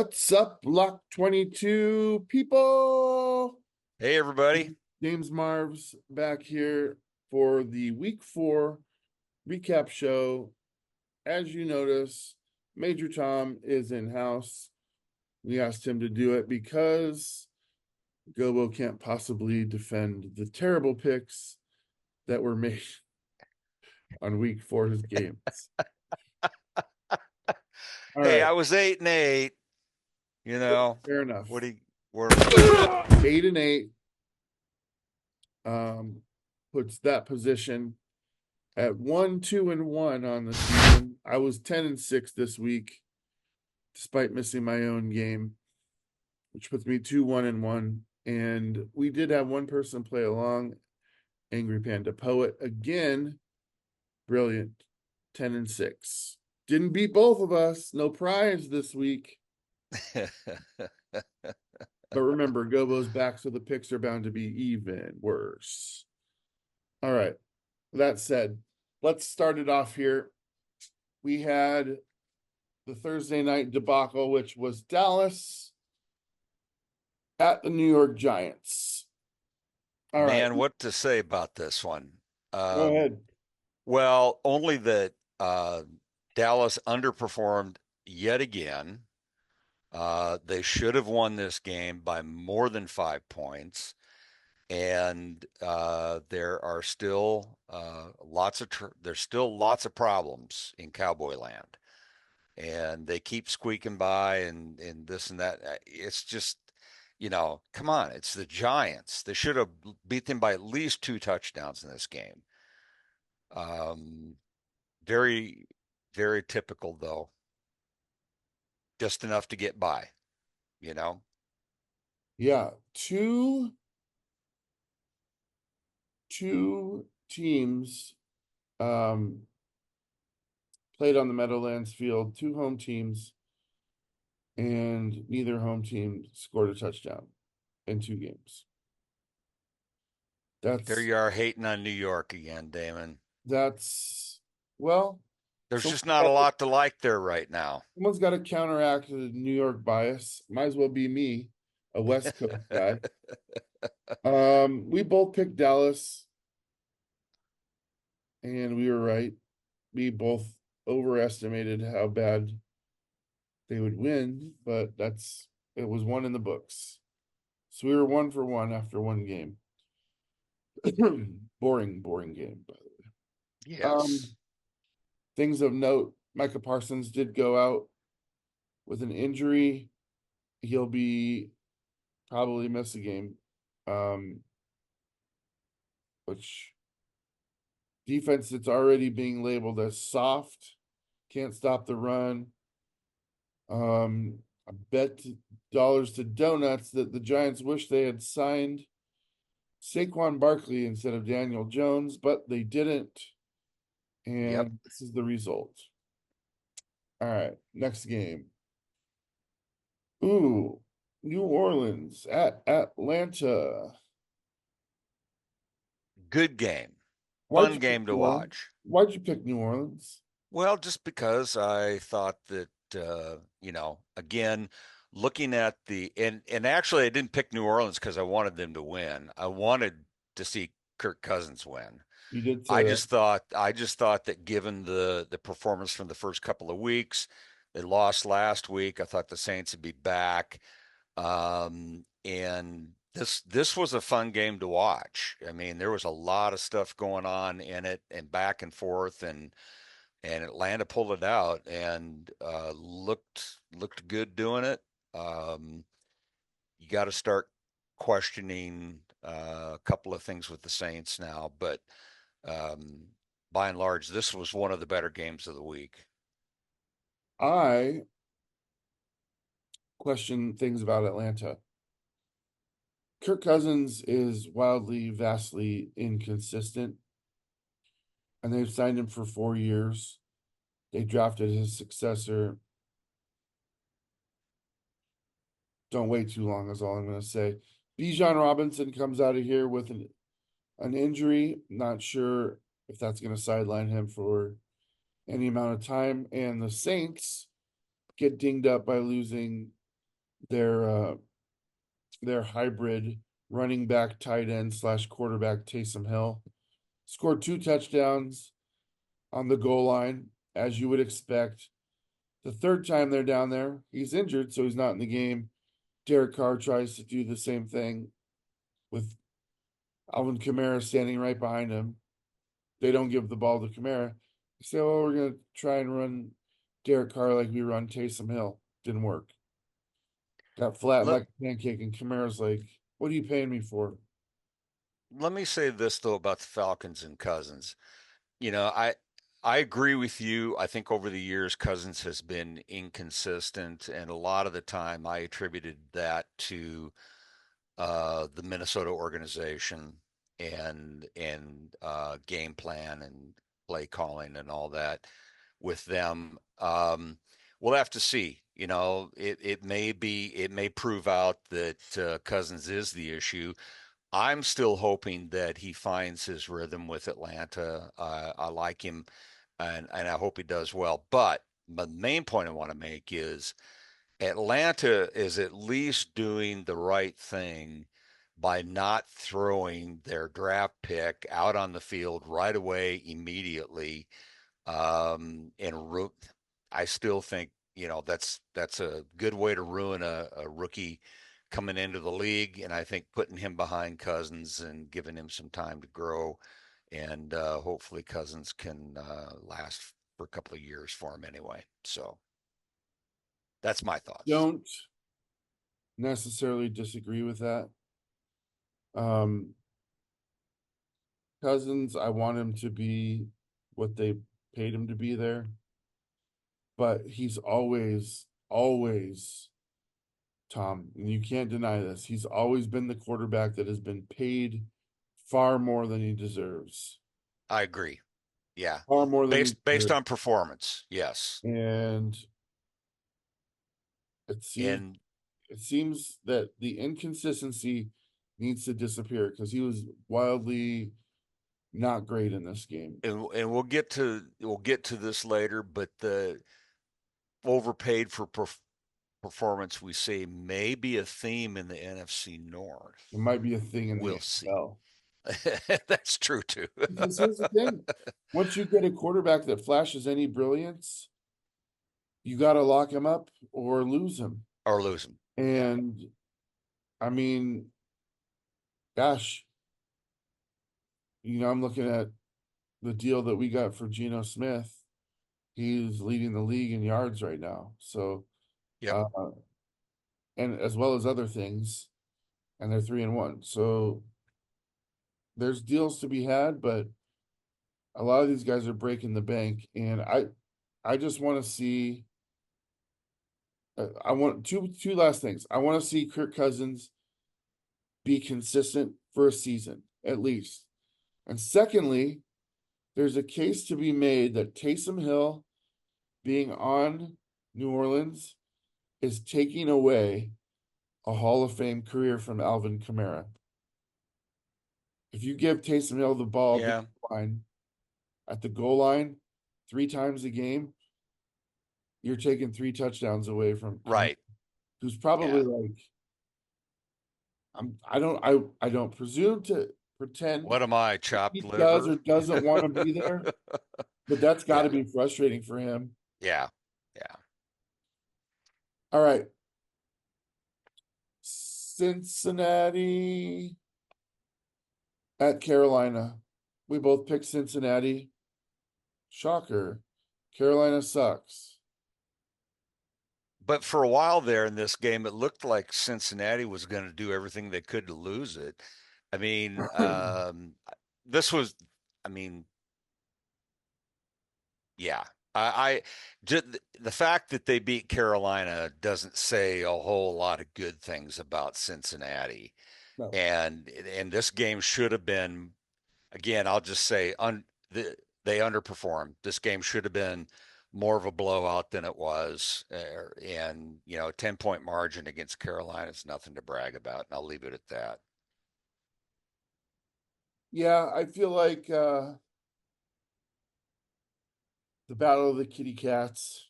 What's up, Block 22 people? Hey, everybody. James Marv's back here for the week 4 recap show. As you notice, Major Tom is in house. We asked him to do it because Gobo can't possibly defend the terrible picks that were made on week 4's games. All Hey, right, I was 8-8. You know, fair enough. what do you, we're 8-8 puts that position at 1-2-1 on the season. I was 10-6 this week, despite missing my own game, which puts me 2-1-1. And we did have one person play along, Angry Panda Poet. Again, brilliant. 10-6. Didn't beat both of us. No prize this week. But remember, Gobo's back, so the picks are bound to be even worse. All right. That said, let's start it off here. We had the Thursday night debacle, which was Dallas at the New York Giants. All right, Man, what to say about this one? go ahead. Well, only that Dallas underperformed yet again. They should have won this game by more than 5 points. And there are still there's still lots of problems in Cowboy land. And they keep squeaking by and this and that. It's just, come on, it's the Giants. They should have beat them by at least 2 touchdowns in this game. Um, very, very typical though. Just enough to get by, you know. Yeah, two teams um played on the Meadowlands field, two home teams, and neither home team scored a touchdown in 2 games. Here That's you are hating on New York again, Damon. that's well, There's so just not a lot to like there right now. someone's got to counteract the New York bias. Might as well be me, a West Coast guy. We both picked Dallas, and we were right. We both overestimated how bad they would win, but it was one in the books. So we were 1 for 1 after one game. Boring game, by the way. Yes. Things of note: Micah Parsons did go out with an injury. He'll be probably miss a game. Um, which defense that's already being labeled as soft, can't stop the run. I bet dollars to donuts that the Giants wish they had signed Saquon Barkley instead of Daniel Jones, but they didn't. Yep. And this is the result. All right, next game. Ooh, New Orleans at Atlanta. Good game. Why'd Fun you pick game to New Orleans? watch. Why'd you pick New Orleans? Well, just because I thought that, again, looking at and actually I didn't pick New Orleans because I wanted them to win. I wanted to see Kirk Cousins win. You did say I that. just thought I just thought that given the performance from the first couple of weeks, they lost last week. I thought the Saints would be back. And this was a fun game to watch. I mean, there was a lot of stuff going on in it and back and forth and Atlanta pulled it out and looked good doing it. Um, you got to start questioning a couple of things with the Saints now, but um, by and large, this was one of the better games of the week. I question things about Atlanta. Kirk Cousins is wildly, vastly inconsistent, and they've signed him for 4 years. They drafted his successor. Don't wait too long, is all I'm going to say. Bijan Robinson comes out of here with an injury. Not sure if that's going to sideline him for any amount of time. And the Saints get dinged up by losing their their hybrid running back tight end slash quarterback Taysom Hill. Scored 2 touchdowns on the goal line, as you would expect. The third time they're down there, he's injured, so he's not in the game. Derek Carr tries to do the same thing with Alvin Kamara standing right behind him. They don't give the ball to Kamara. They say, "Oh, we're gonna try and run Derek Carr like we run Taysom Hill." Didn't work. Got flattened Let like a pancake, and Kamara's like, "What are you paying me for?" let me say this though about the Falcons and Cousins. You know, I agree with you. I think over the years Cousins has been inconsistent, and a lot of the time I attributed that to the Minnesota organization and game plan and play calling and all that with them. We'll have to see. You know, it may prove out that Cousins is the issue. I'm still hoping that he finds his rhythm with Atlanta. I like him, and I hope he does well. But the main point I want to make is Atlanta is at least doing the right thing by not throwing their draft pick out on the field right away immediately. And I still think that's a good way to ruin a rookie coming into the league. And I think putting him behind Cousins and giving him some time to grow, and hopefully Cousins can last for a couple of years for him anyway. So that's my thoughts. Don't necessarily disagree with that. Um, Cousins, I want him to be what they paid him to be there, but he's always, Tom, and you can't deny this. He's always been the quarterback that has been paid far more than he deserves. I agree. Yeah. Far more than he Based deserves. on performance. Yes. And it seems And it seems that the inconsistency needs to disappear because he was wildly not great in this game. and we'll get to this later, but the overpaid for performance we say may be a theme in the NFC North. It might be a thing in the We'll see. NFL. That's true too. Because here's the thing. Once you get a quarterback that flashes any brilliance, you got to lock him up or lose him. Or lose them. Yeah. And I mean, gosh, I'm looking at the deal that we got for Geno Smith. He's leading the league in yards right now. So, Yep. uh, and as well as other things, and they're 3-1. So there's deals to be had, but a lot of these guys are breaking the bank, and I just want to see. I want two last things. I want to see Kirk Cousins be consistent for a season at least, and secondly, there's a case to be made that Taysom Hill being on New Orleans is taking away a Hall of Fame career from Alvin Kamara. If you give Taysom Hill the ball Yeah. at the goal line 3 times a game, you're taking 3 touchdowns away from Kamara, Right. who's probably Yeah. like I don't presume to pretend What am I, chopped he does liver? or doesn't want to be there, but that's got Yeah. to be frustrating for him. Yeah. Yeah. All right. Cincinnati at Carolina. We both picked Cincinnati. Shocker. Carolina sucks. But for a while there in this game, it looked like Cincinnati was going to do everything they could to lose it. I mean, this was, I mean, yeah. Just the fact that they beat Carolina doesn't say a whole lot of good things about Cincinnati. No. And this game should have been, again, I'll just say they underperformed. This game should have been more of a blowout than it was. And, 10-point margin against Carolina is nothing to brag about. And I'll leave it at that. Yeah, I feel like the Battle of the Kitty Cats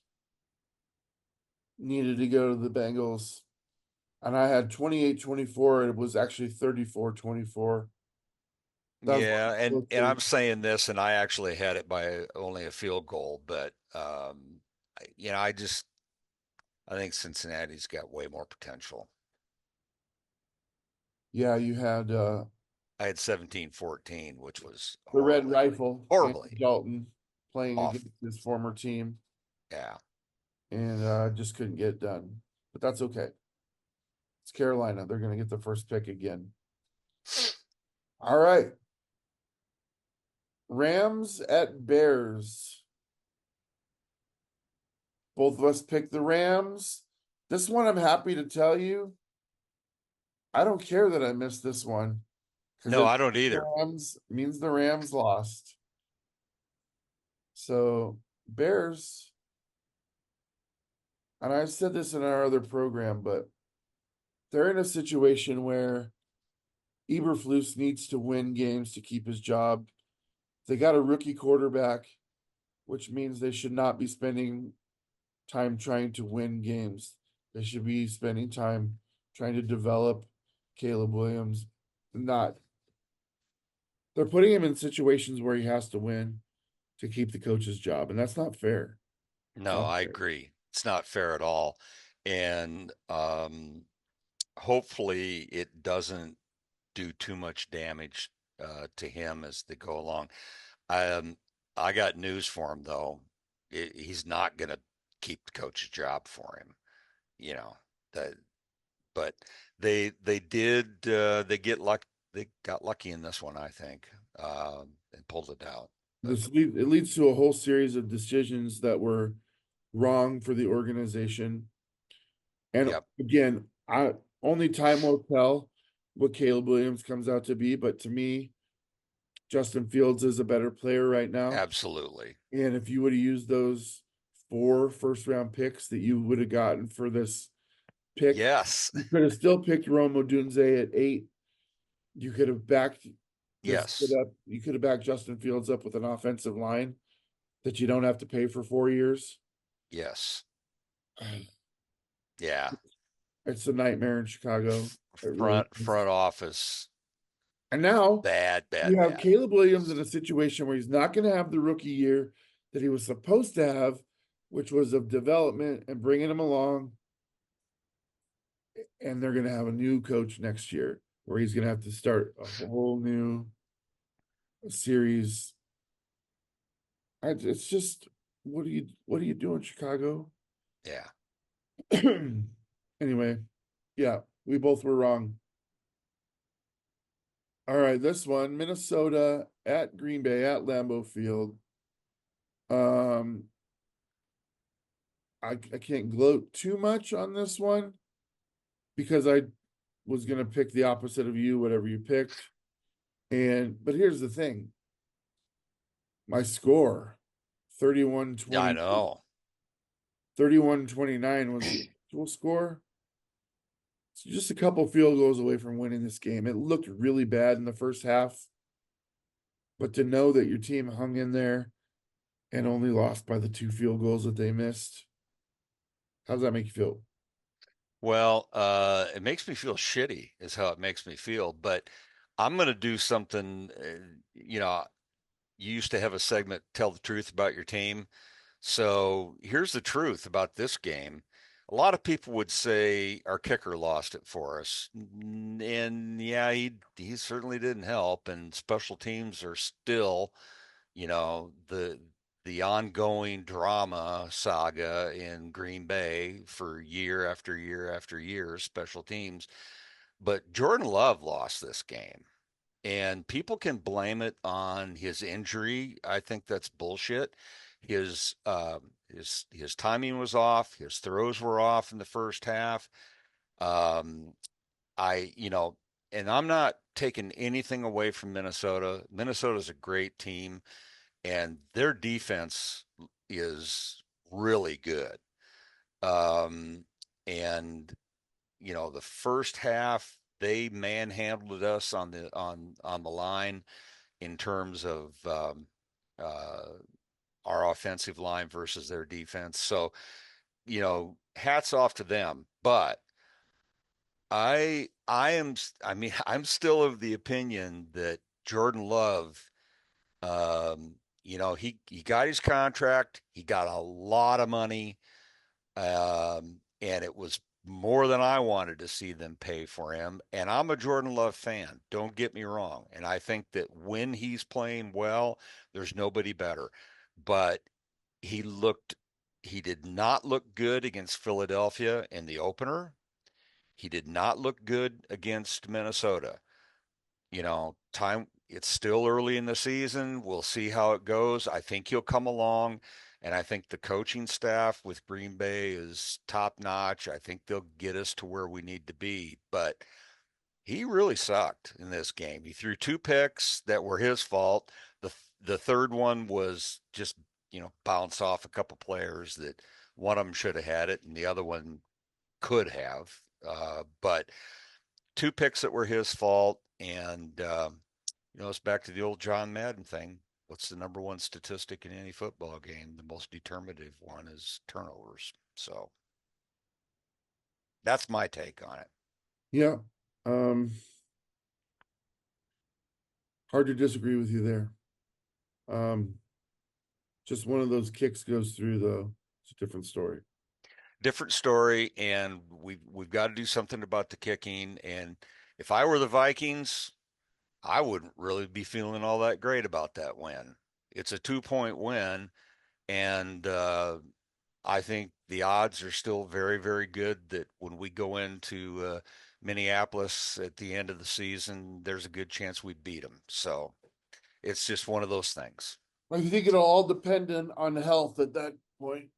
needed to go to the Bengals. and I had 28-24. It was actually 34-24. That was Yeah, one of and those I'm saying this, and I actually had it by only a field goal, but I think Cincinnati's got way more potential. yeah, you had I had 17-14, which was the Red Rifle and horribly Dalton playing off. against his former team, Yeah. and just couldn't get it done. But that's okay. It's Carolina. They're going to get the first pick again. All right. Rams at Bears. Both of us picked the Rams. This one, I'm happy to tell you, I don't care that I missed this one because No, it I don't either. Rams means the Rams lost. So Bears, and I said this in our other program, but they're in a situation where Eberflus needs to win games to keep his job. They got a rookie quarterback, which means they should not be spending time trying to win games. They should be spending time trying to develop Caleb Williams. Not they're putting him in situations where he has to win to keep the coach's job, and that's not fair. It's No, not I fair. agree. It's not fair at all. And hopefully it doesn't do too much damage to him as they go along. Um, I got news for him though. He's not going to keep the coach's job for him. You know that, but they get luck. They got lucky in this one, I think, and pulled it out. But It leads to a whole series of decisions that were wrong for the organization. And yep, again, I only time will tell what Caleb Williams comes out to be, but to me, Justin Fields is a better player right now. absolutely. And if you would have used those 4 first round picks that you would have gotten for this pick, Yes, you could have still picked Rome Odunze at 8. You could have backed this yes, up. You could have backed Justin Fields up with an offensive line that you don't have to pay for 4 years. yes, yeah. It's a nightmare in Chicago. It really is. Front office, And now bad, you bad, have bad. Caleb Williams in a situation where he's not going to have the rookie year that he was supposed to have, which was of development and bringing him along. And they're going to have a new coach next year where he's going to have to start a whole new series. It's just what are you doing, Chicago? Yeah. Anyway, yeah, we both were wrong. All right, this one, Minnesota at Green Bay at Lambeau Field. Um, I can't gloat too much on this one because I was gonna pick the opposite of you, whatever you picked. But here's the thing. My score, Yeah, I 31-20, know. 31-29 was the actual score. It's just a couple field goals away from winning this game. It looked really bad in the first half, but to know that your team hung in there and only lost by the 2 field goals that they missed, how does that make you feel? Well, it makes me feel shitty, is how it makes me feel. But I'm going to do something. You used to have a segment, Tell the Truth About Your Team. So here's the truth about this game. A lot of people would say our kicker lost it for us. And yeah, he certainly didn't help. And special teams are still, the ongoing drama saga in Green Bay for year after year after year, special teams. But Jordan Love lost this game. And people can blame it on his injury. I think that's bullshit. His timing was off. His throws were off in the first half. Um, I you know, and I'm not taking anything away from Minnesota. Minnesota's a great team, and their defense is really good. Um, and the first half they manhandled us on the line in terms of uh, our offensive line versus their defense. So, hats off to them. But I mean, I'm still of the opinion that Jordan Love, he got his contract, he got a lot of money, and it was more than I wanted to see them pay for him. And I'm a Jordan Love fan, don't get me wrong. And I think that when he's playing well, there's nobody better. But he looked, he did not look good against Philadelphia in the opener. He did not look good against Minnesota. It's still early in the season. We'll see how it goes. I think he'll come along, and I think the coaching staff with Green Bay is top notch. I think they'll get us to where we need to be. But he really sucked in this game. He threw two picks that were his fault. The third one was just, bounce off a couple players that one of them should have had it and the other one could have. But two picks that were his fault, and it's back to the old John Madden thing. What's the number one statistic in any football game? The most determinative one is turnovers. So that's my take on it. Yeah. Um, hard to disagree with you there. Um, just one of those kicks goes through though. It's a different story. Different story, and we've got to do something about the kicking. And if I were the Vikings, I wouldn't really be feeling all that great about that win. It's a 2-point win, and I think the odds are still very, very good that when we go into Minneapolis at the end of the season, there's a good chance we beat them. So it's just one of those things. I think it'll all depend on health at that point.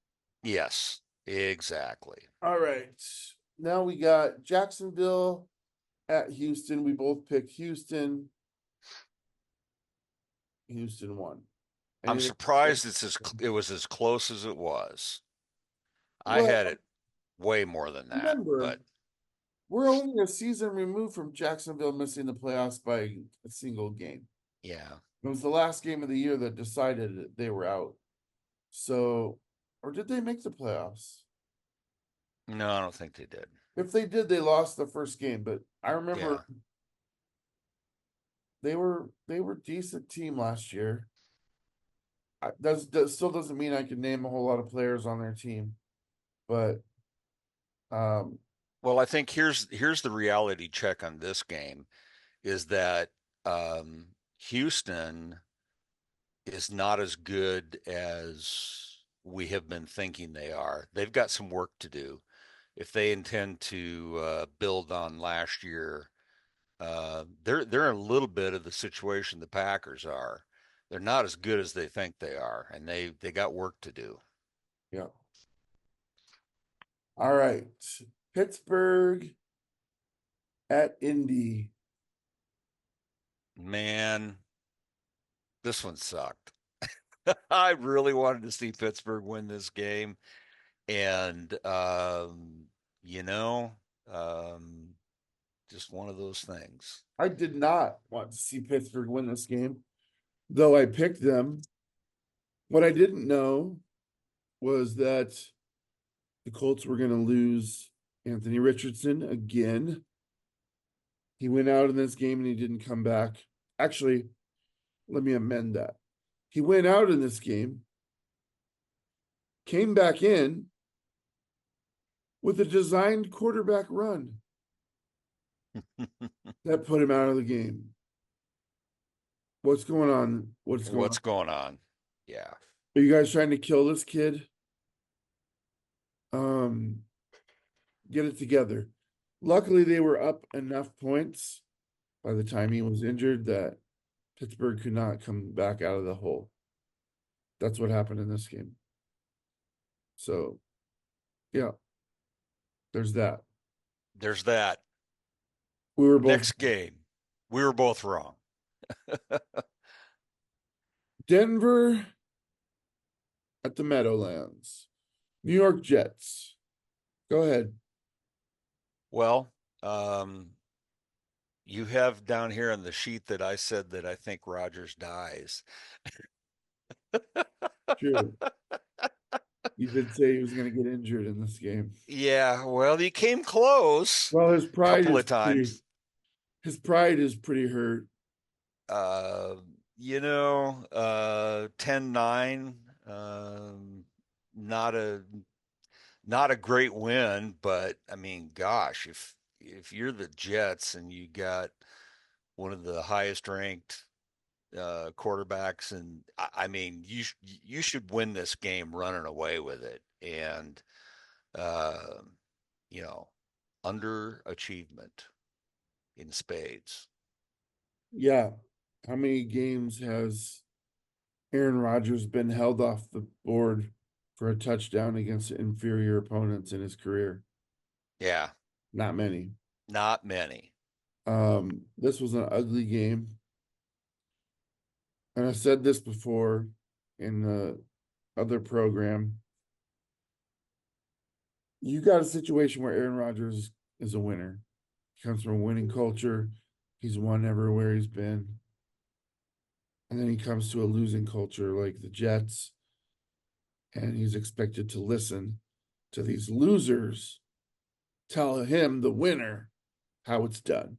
Yes, exactly. All right. Now we got Jacksonville at Houston. We both picked Houston. Houston won. I'm Anything? surprised it was as close as it was. I Well, had it way more than that, remember, but we're only a season removed from Jacksonville missing the playoffs by a single game. yeah. It was the last game of the year that decided that they were out. So, or did they make the playoffs? No, I don't think they did. If they did, they lost the first game. But I remember Yeah. they were decent team last year. That still doesn't mean I can name a whole lot of players on their team, but um, Well, I think here's the reality check on this game is that Houston is not as good as we have been thinking they are. They've got some work to do if they intend to build on last year. They're in a little bit of the situation the Packers are. They're not as good as they think they are, and they got work to do. yeah. All right, Pittsburgh at Indy. Man, this one sucked. I really wanted to see Pittsburgh win this game, and you know, um, just one of those things. I did not want to see Pittsburgh win this game, though I picked them. What I didn't know was that the Colts were going to lose Anthony Richardson again. He went out in this game and he didn't come back. Actually, let me amend that. He went out in this game, came back in with a designed quarterback run that put him out of the game. What's going on? What's going What's on? going on? Yeah. Are you guys trying to kill this kid? Um, get it together. Luckily, they were up enough points by the time he was injured that Pittsburgh could not come back out of the hole. That's what happened in this game. So, yeah, there's that. There's that. We were both Next game, we were both wrong. Denver at the Meadowlands. New York Jets. Go ahead. Well, you have down here on the sheet that I said that I think Rogers dies. True. He did say he was going to get injured in this game. Yeah, well, he came close Well, a couple of times. his pride is pretty hurt. Uh, 10-9, not a not a great win, but I mean, gosh, if you're the Jets and you got one of the highest ranked quarterbacks, and I mean, you should win this game running away with it, and uh, you know, underachievement in spades. Yeah. How many games has Aaron Rodgers been held off the board for a touchdown against inferior opponents in his career? Yeah, Not many. not many. This was an ugly game. And I said this before in the other program. You got a situation where Aaron Rodgers is a winner. He comes from a winning culture. He's won everywhere he's been. And then he comes to a losing culture like the Jets, and he's expected to listen to these losers tell him, the winner, how it's done.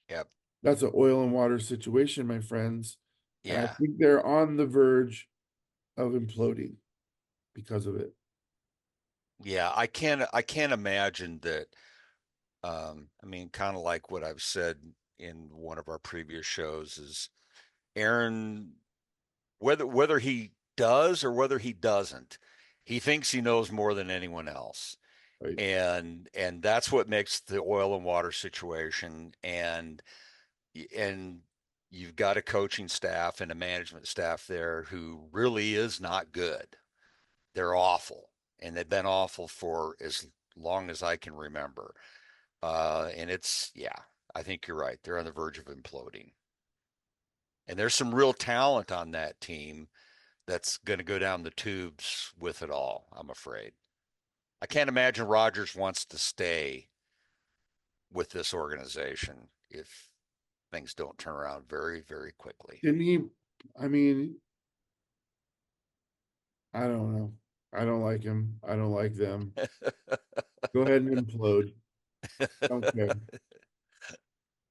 Yep. That's an oil and water situation, my friends. And I Yeah. think they're on the verge of imploding because of it. Yeah. I can't imagine that. I mean, kind of like what I've said in one of our previous shows is Aaron, whether he does or whether he doesn't, he thinks he knows more than anyone else. Right. And that's what makes the oil and water situation. And you've got a coaching staff and a management staff there who really is not good. They're awful, and they've been awful for as long as I can remember. And yeah, I think you're right. They're on the verge of imploding. And there's some real talent on that team that's going to go down the tubes with it all, I'm afraid. I can't imagine Rodgers wants to stay with this organization if things don't turn around very, very quickly. Didn't he? I mean, I don't know. I don't like him. I don't like them. Go ahead and implode. Okay.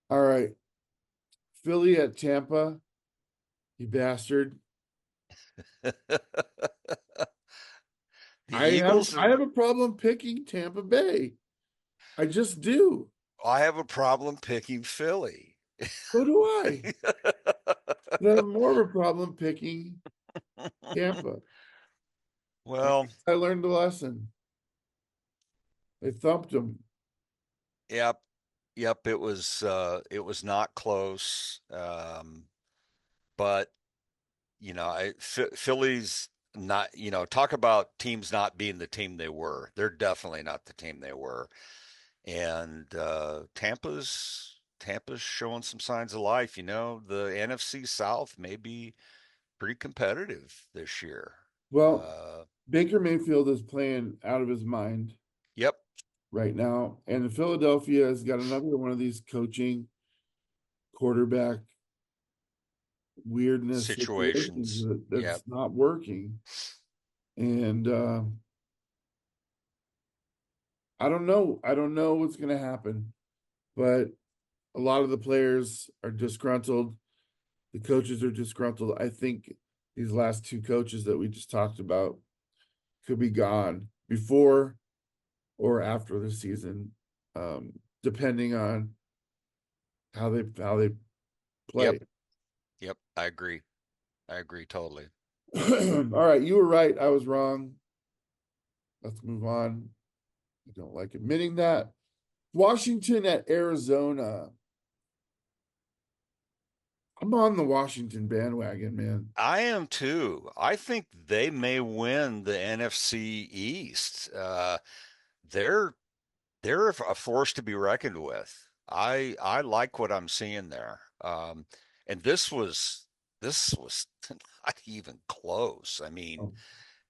All right. Philly at Tampa, you bastard. The I have Eagles I are, have a problem picking Tampa Bay. I just do. I have a problem picking Philly. So do I. But I have more of a problem picking Tampa. Well, I learned a lesson. They thumped them. yep, yep, it was not close. But Philly's not, talk about teams not being the team they were. They're definitely not the team they were. And Tampa's showing some signs of life. The NFC South may be pretty competitive this year. Well, Uh, Baker Mayfield is playing out of his mind yep, right now. And Philadelphia has got another one of these coaching quarterback weirdness situations situations. that's Yep, not working. And I don't know. I don't know what's going to happen, but a lot of the players are disgruntled. The coaches are disgruntled. I think these last two coaches that we just talked about could be gone before or after the season, depending on how they yep, play. yep. I agree. I agree totally. All right, you were right. I was wrong. Let's move on. I don't like admitting that. Washington at Arizona. I'm on the Washington bandwagon, man. I am too. I think they may win the NFC East. They're they're a force to be reckoned with. I like what I'm seeing there. And this was not even close. I mean, Oh.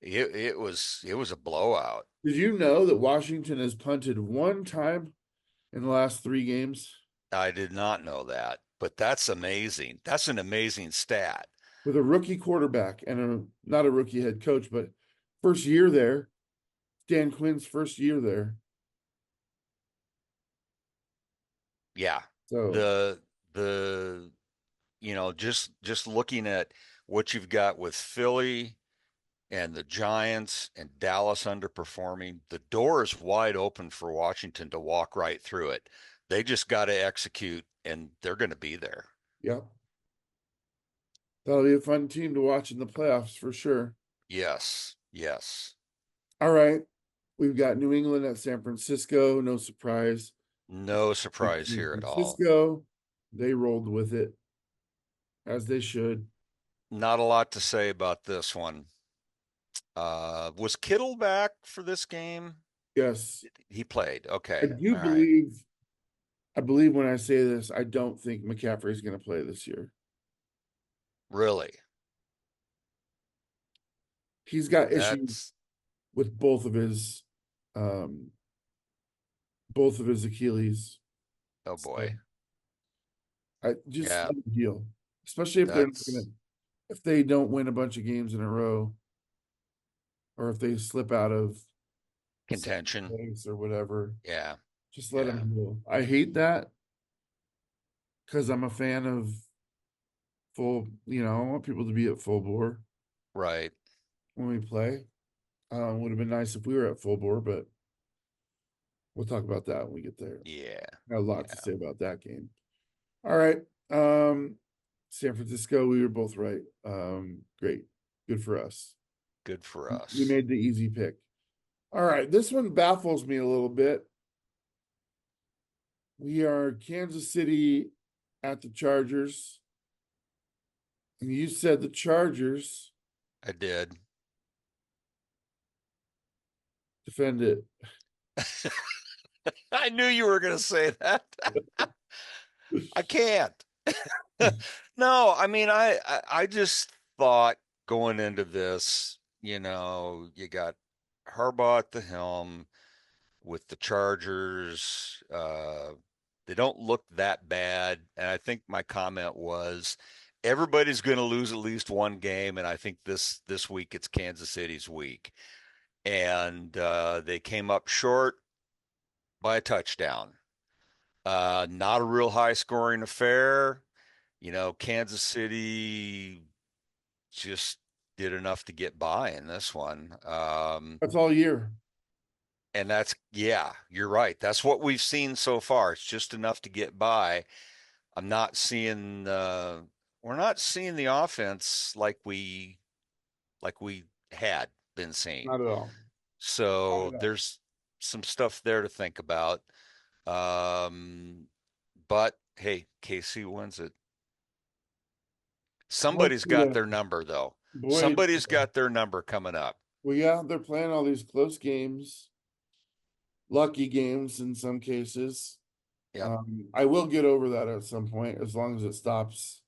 it was a blowout. Did you know that Washington has punted one time in the last three games I did not know that, but that's amazing. That's an amazing stat. with a rookie quarterback and not a rookie head coach, but First year there. Dan Quinn's first year there. Yeah. So The just looking at what you've got with Philly and the Giants and Dallas underperforming, the door is wide open for Washington to walk right through it. They just got to execute, and they're going to be there. yeah, that'll be a fun team to watch in the playoffs for sure. Yes, yes. All right. We've got New England at San Francisco. No surprise. No Like surprise San here at all. Francisco, they rolled with it as they should. Not a lot to say about this one. Was Kittle back for this game? Yes. He played. I Okay. do All right. believe, I believe when I say this, I don't think McCaffrey is going to play this year. Really? He's got issues That's, with um both of his Achilles. oh So boy. I just Yeah, let him heal. Especially if they're not gonna that's if they don't win a bunch of games in a row, or if they slip out of second contention. place or whatever. Yeah, Just let yeah. him heal. I hate that because I'm a fan of I want people to be at full bore Right. when we play. Would have been nice if we were at full bore, but we'll talk about that when we get there. Yeah, Got a lot to yeah. say about that game. All right. Um, San Francisco, we were both right. Great. Good for us. Good for We us. made the easy pick. All right. This one baffles me a little bit. We are Kansas City at the Chargers. And you said the Chargers I did. defend it. I knew you were going to say that. I can't. No, I mean, I just thought going into this, you got Harbaugh at the helm with the Chargers. They don't look that bad, and I think my comment was everybody's going to lose at least one game, and I think this week it's Kansas City's week, and they came up short by a touchdown. Not a real high scoring affair. Kansas City just did enough to get by in this one. That's all year. And yeah, you're right. That's what we've seen so far. It's just enough to get by. I'm not seeing, we're not seeing the offense like we had been seeing. Not at all. Not So at all. there's some stuff there to think about. Um, but hey, KC wins it. Boy, Somebody's got their number though. boy, Somebody's got their number coming up. well, yeah, they're playing all these close games, lucky games in some cases. Yep. I will get over that at some point as long as it stops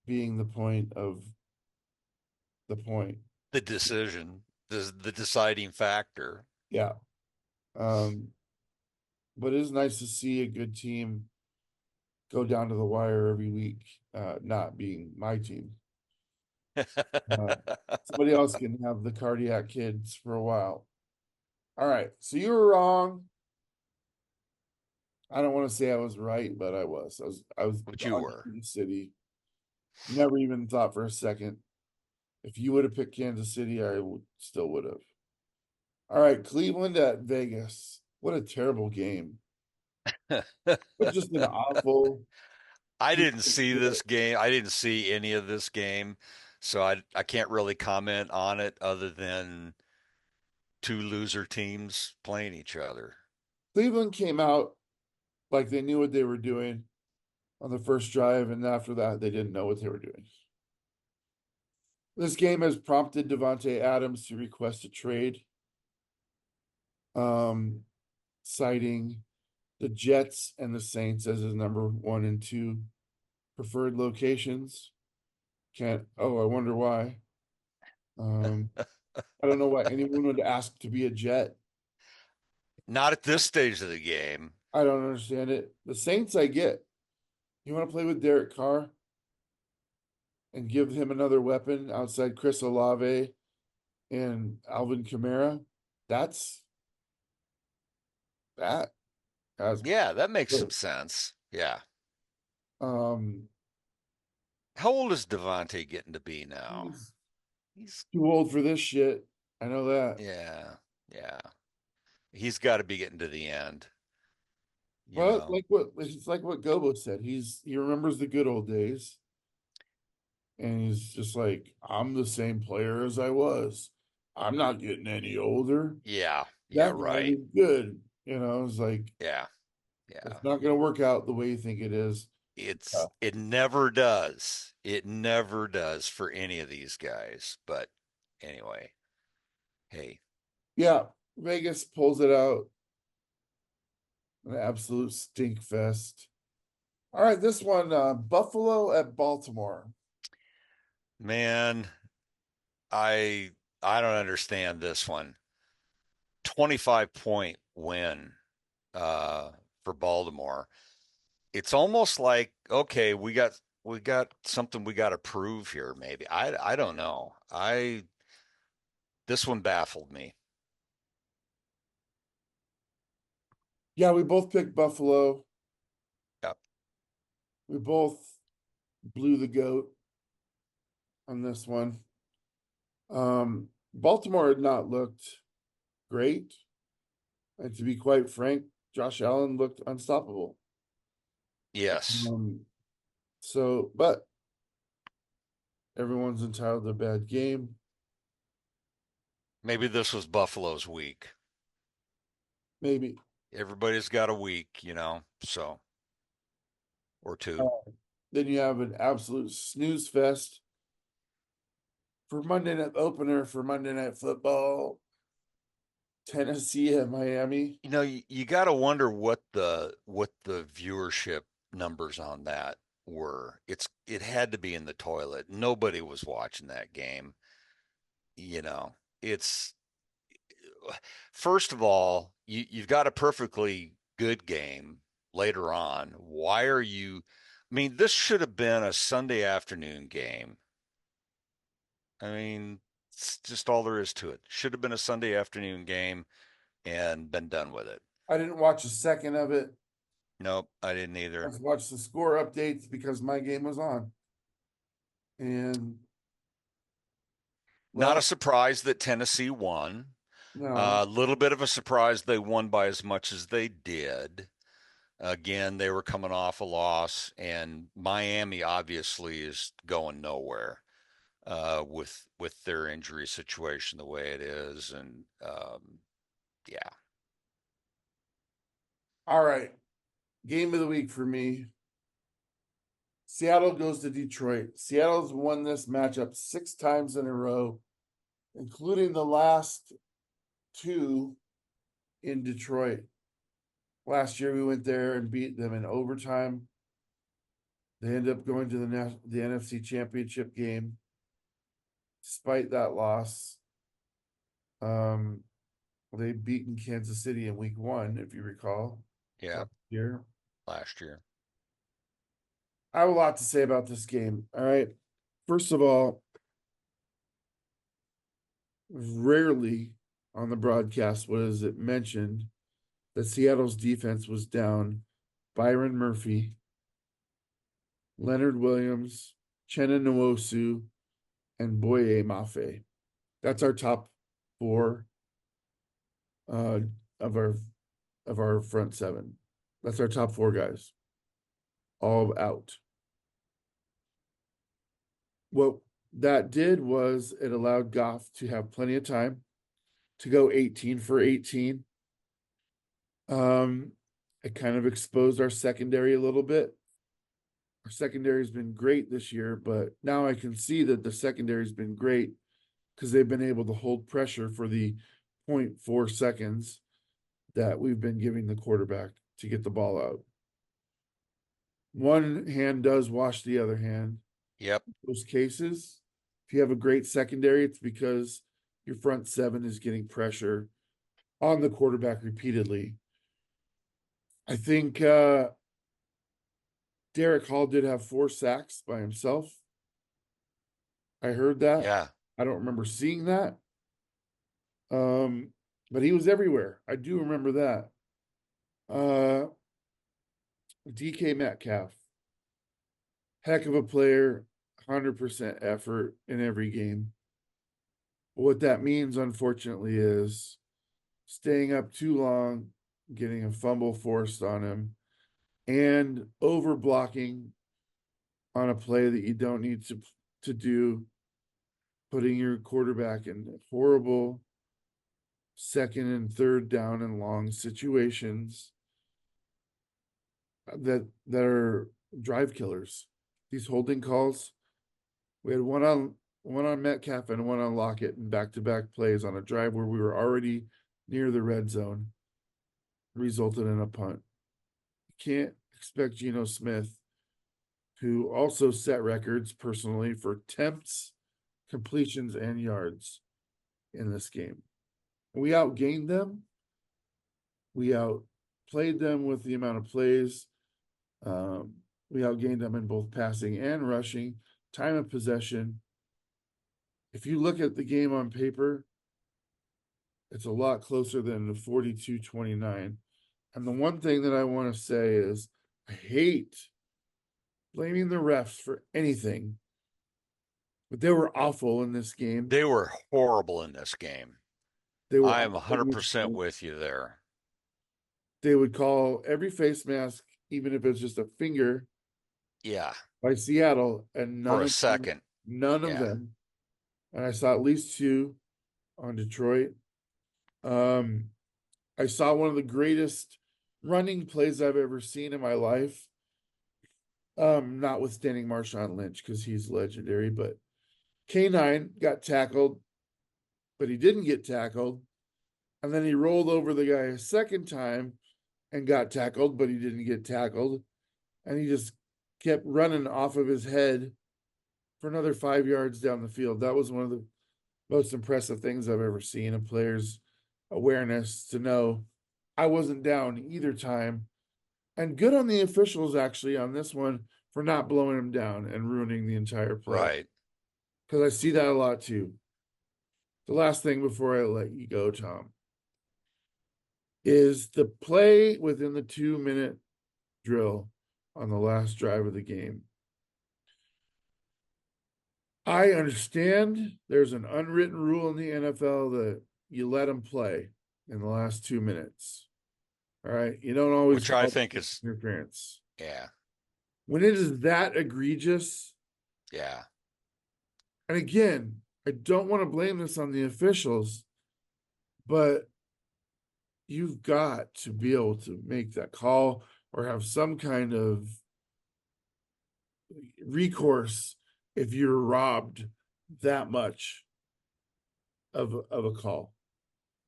being the point of the point. The decision, the deciding factor. Yeah. Um, but it is nice to see a good team go down to the wire every week, not being my team. Uh, Somebody else can have the cardiac kids for a while. All right. So you were wrong. I don't want to say I was right, but I was. I was But you on were. Kansas City. Never even thought for a second. If you would have picked Kansas City, still would have. All right, Cleveland at Vegas. What a terrible game. What just an awful. I didn't see this game. I didn't see any of this game, so I can't really comment on it other than two loser teams playing each other. Cleveland came out like they knew what they were doing on the first drive, and after that, they didn't know what they were doing. This game has prompted Devontae Adams to request a trade, um, citing the Jets and the Saints as his number 1 and 2 preferred locations. I wonder why. I don't know why anyone would ask to be a Jet. Not at this stage of the game. I don't understand it. The Saints, I get. You want to play with Derek Carr and give him another weapon outside Chris Olave and Alvin Kamara, that's that. That's Yeah, that makes some good. sense. Yeah. Um, How old is Devontae getting to be now? he's He's too old for this shit. I know that. yeah, yeah. He's got to be getting to the end, you But know. it's like what Gobo said. He remembers the good old days, and he's just like, I'm the same player as I was. I'm not getting any older. Yeah, yeah, That guy right. was good. It's like Yeah, yeah. it's not going to work out the way you think it is. It never does. It never does for any of these guys. But anyway, hey, Yeah, Vegas pulls it out. An absolute stink fest. All right, this one, Buffalo at Baltimore. man, I I don't understand this one. 25-point win for Baltimore. It's almost like, okay, we got something we got to prove here maybe. I don't know. I This one baffled me. Yeah, we both picked Buffalo. Yep. We both blew the goat on this one. Baltimore had not looked great. And to be quite frank, Josh Allen looked unstoppable. Yes. Um, but everyone's entitled to a bad game. Maybe this was Buffalo's week. Maybe. Everybody's got a week, you know, so or Uh, two. then you have an absolute snooze fest for Monday night opener for Monday Night Football. Tennessee at Miami. You know, you got to wonder what the viewership numbers on that were. It had to be in the toilet. Nobody was watching that game. You know, it's first of all, you've got a perfectly good game later on. Why are you? I mean, this should have been a Sunday afternoon game. I mean, it's just all there is to it. Should have been a Sunday afternoon game and been done with it. I didn't watch a second of it. Nope, I didn't I either. watched the score updates because my game was on. And Not a well, surprise that Tennessee won. no, A little bit of a surprise they won by as much as they did. Again, they were coming off a loss, and Miami obviously is going nowhere with their injury situation the way it is, and yeah, all right. Game of the week for me. Seattle goes to Detroit. Seattle's won this matchup 6 times in a row, including the last two in Detroit. Last year we went there and beat them in overtime. They ended up going to the NFC Championship game. Despite that loss, um, they beaten Kansas City in week 1, if you recall, yeah, last year. last year. I have a lot to say about this game. All right. First of all, rarely on the broadcast was it mentioned that Seattle's defense was down Byron Murphy, Leonard Williams, Chenna Nwosu, and Boye Mafe. That's our top four uh, of our front seven. That's our top four guys, all out. What that did was it allowed Goff to have plenty of time to go 18 for 18. Um, it kind of exposed our secondary a little bit. Our secondary has been great this year, but now I can see that the secondary has been great because they've been able to hold pressure for the 0.4 seconds that we've been giving the quarterback to get the ball out. One hand does wash the other hand. Yep. In those cases, if you have a great secondary, it's because your front seven is getting pressure on the quarterback repeatedly. I think Derek Hall did have 4 sacks by himself. I heard that. Yeah. I don't remember seeing that. But he was everywhere. I do remember that. DK Metcalf, heck of a player, 100% effort in every game. What that means, unfortunately, is staying up too long, getting a fumble forced on him, and over blocking on a play that you don't need to do, putting your quarterback in horrible second and third down and long situations that are drive killers. These holding calls. We had one on Metcalf and one on Lockett in back-to-back plays on a drive where we were already near the red zone, resulted in a punt. You can't expect Geno Smith, who also set records personally for attempts, completions, and yards in this game. We outgained them. We outplayed them with the amount of plays. We outgained them in both passing and rushing, time of possession. If you look at the game on paper, it's a lot closer than the 42-29. And the one thing that I want to say is I hate blaming the refs for anything, but they were awful in this game. They were horrible in this game. They were I am awful in this 100% game. with you there. They would call every face mask, even if it's just a finger, Yeah, by Seattle, and for none a of them, second. none of Yeah. them. And I saw at least two on Detroit. Um, I saw one of the greatest running plays I've ever seen in my life. Notwithstanding Marshawn Lynch, because he's legendary, but K9 got tackled, but he didn't get tackled. And then he rolled over the guy a second time and got tackled, but he didn't get tackled. And he just kept running off of his head for another 5 yards down the field. That was one of the most impressive things I've ever seen, a player's awareness to know I wasn't down either time. And good on the officials, actually, on this one for not blowing him down and ruining the entire play. Right. Because I see that a lot too. The last thing before I let you go, Tom, is the play within the 2-minute drill on the last drive of the game. I understand there's an unwritten rule in the NFL that you let them play in the last 2 minutes. All right. You don't always Which I call think is, interference. yeah, When it is that egregious, yeah, and again, I don't want to blame this on the officials, but you've got to be able to make that call or have some kind of recourse if you're robbed that much of a call.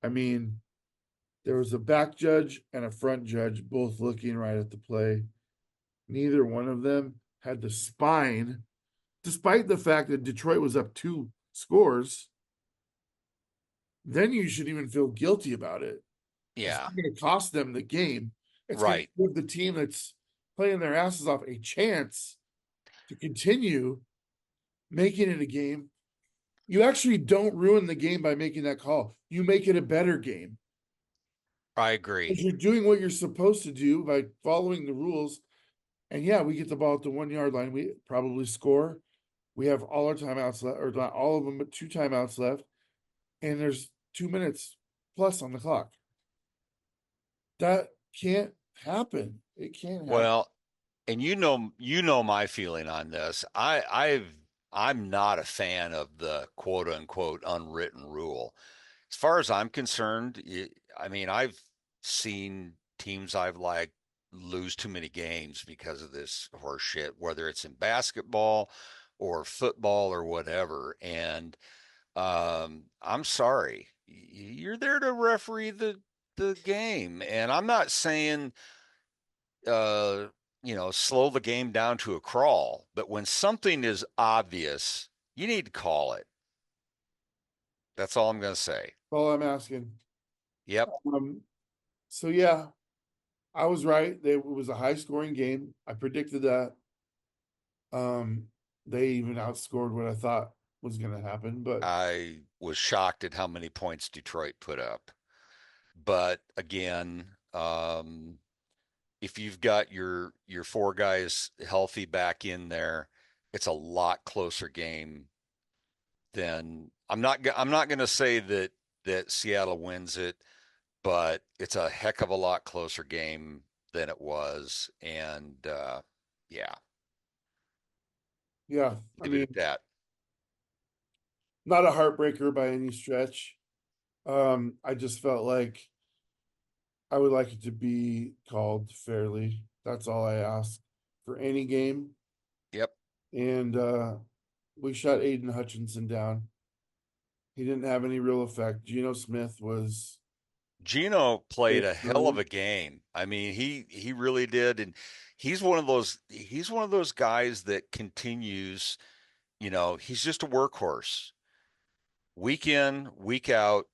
I mean, there was a back judge and a front judge both looking right at the play. Neither one of them had the spine, despite the fact that Detroit was up 2 scores. Then you should even feel guilty about it. It's yeah, not going to cost them the game. It's going to right. give the team that's playing their asses off a chance to continue making it a game. You actually don't ruin the game by making that call. You make it a better game. I Because agree. you're doing what you're supposed to do by following the rules. And yeah, we get the ball at the 1 yard line. We probably score. We have all our timeouts left, or not all of them, but 2 timeouts left. And there's 2 minutes plus on the clock. That can't happen. It can't happen. Well, and you know my feeling on this. I'm not a fan of the quote unquote unwritten rule. As far as I'm concerned, I mean, I've seen teams I've liked lose too many games because of this horse shit, whether it's in basketball or football or whatever. And I'm sorry, you're there to referee the game, and I'm not saying uh, slow the game down to a crawl, but when something is obvious, you need to call it. That's all I'm going to say. All I'm asking. Yep. Um, so yeah, I was right. It was a high scoring game. I predicted that. They even outscored what I thought was going to happen, but I was shocked at how many points Detroit put up. But again, if you've got your four guys healthy back in there, it's a lot closer game than I'm not going to say that Seattle wins it, but it's a heck of a lot closer game than it was, and yeah, yeah, I leave it mean, at that. not a heartbreaker by any stretch. I just felt like I would like it to be called fairly. That's all I ask for any game. Yep. And we shut Aiden Hutchinson down. He didn't have any real effect. Geno Smith was Gino played a hell of early. a game. I mean, he really did, and he's one of those guys that continues. He's just a workhorse. Week in, week out,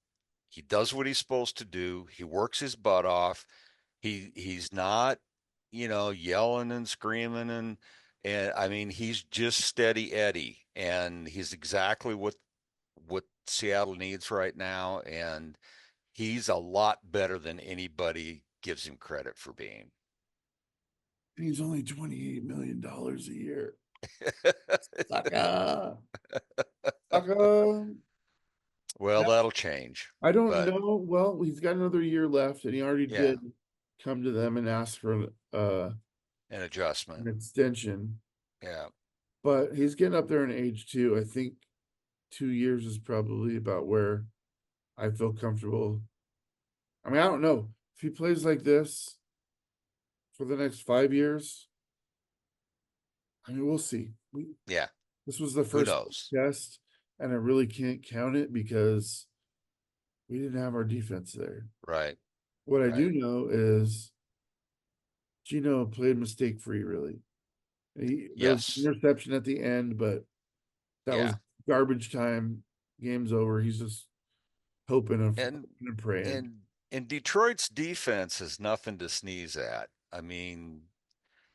he does what he's supposed to do. He works his butt off. He's not, yelling and screaming and I mean, he's just steady Eddie, and he's exactly what Seattle needs right now, and he's a lot better than anybody gives him credit for being. He's only $28 million a year. Sucker. Sucker. Well, that'll change, I don't but know. Well, he's got another year left, and he already yeah, did come to them and ask for an an adjustment. extension. Yeah. But he's getting up there in age too. I think 2 years is probably about where I feel comfortable. I mean, I don't know if he plays like this for the next 5 years. I mean, we'll see. Yeah. This was the Who first knows? test, and I really can't count it because we didn't have our defense there. Right. What I do Right. know is Gino played mistake free, really. There was an Yes. interception at the end, but that was Yeah. garbage time. Game's over. He's just hoping and, And hoping and praying. and Detroit's defense is nothing to sneeze at. I mean,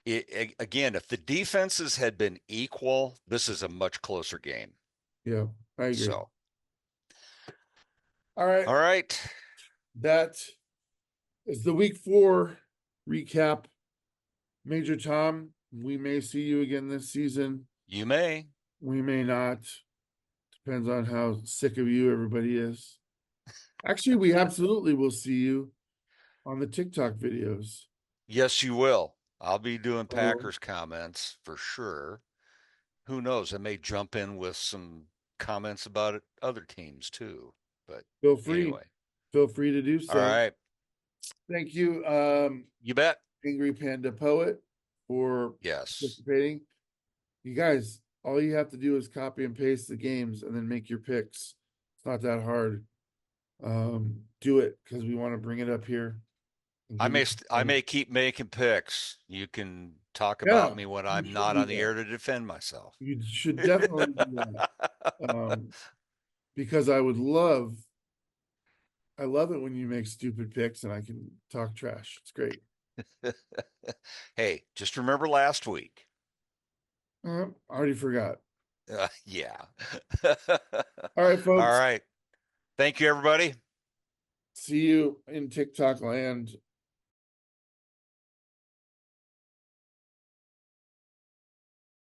again, if the defenses had been equal, this is a much closer game. Yeah, I agree. So, All right. all right, That is the week 4 recap. Major Tom, we may see you again this season. you may. We may not. Depends on how sick of you everybody is. Actually, we absolutely will see you on the TikTok videos. Yes, you will. I'll be doing So Packers comments for sure. Who knows? I may jump in with some comments about other teams too. But feel free. anyway, Feel free to do all so. right. Thank you, You bet. Angry Panda Poet, for Yes. participating. You guys, all you have to do is copy and paste the games and then make your picks. It's not that hard. Do it because we want to bring it up here and I give you may I may keep making picks. You can talk yeah, about me when you I'm should not do on the that. air to defend myself. You should definitely do that. Because I love it when you make stupid picks and I can talk trash. It's great. Hey, just remember last week. I already forgot. Yeah. All right, All folks. right. Thank you, everybody. See you in TikTok land.